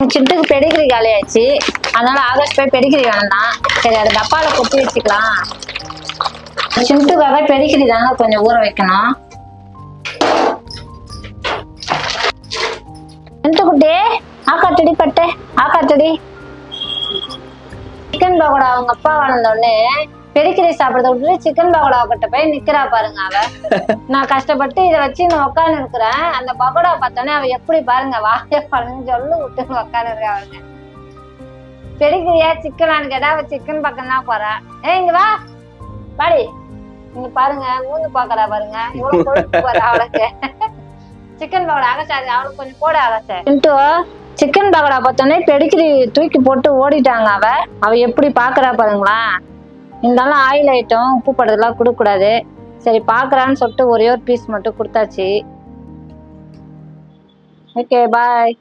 சிட்டுக்கு Pedigree காலி ஆயிடுச்சு, அதனால ஆகஸ்ட் போய் பெடிகிரி வேணாம். சரி அது டப்பால கொட்டி வச்சுக்கலாம். சிட்டுக்காக பெடிகிரி தாங்க கொஞ்சம் ஊற வைக்கணும். சிட்டு குட்டி ஆக்காட்டடி பட்டே ஆக்காட்டடி. சிக்கன் பகோடா அவங்க அப்பா வளர்ந்தோடனே பெடிகிரி சாப்பிடறத விட்டு சிக்கன் பகோடா கிட்ட போய் நிக்கிறா பாருங்க அவ. நான் கஷ்டப்பட்டு இதை வச்சு நான் உட்காந்து இருக்கிறேன். அந்த பகோடா பார்த்தோன்னே அவ எப்படி பாருங்க வாய பாருங்க சொல்லு விட்டு உட்காந்து இருக்கா அவருங்க. பெடிகிரியா சிக்கனான்னு கேட்டா அவ சிக்கன் பக்கம் தான் போறா. இங்க வா பாடி, இங்க பாருங்க மூந்து பாக்குறா பாருங்க, இவ்வளவு கொழுப்பு போறா அவளுக்கு. சிக்கன் பகோடா ஆகச்சாது அவளுக்கு கொஞ்சம் போட ஆகச்ச. சிக்கன் பகோடா பார்த்தோன்னே பெடிகிரி தூக்கி போட்டு ஓடிட்டாங்க. அவ எப்படி பாக்குறா பாருங்களா. இருந்தாலும் ஆயில் ஐட்டம் உப்பு படுறதுலாம் கொடுக்க கூடாது. சரி பாக்குறான்னு சொல்லிட்டு ஒரே ஒரு பீஸ் மட்டும் கொடுத்தாச்சு. Okay bye.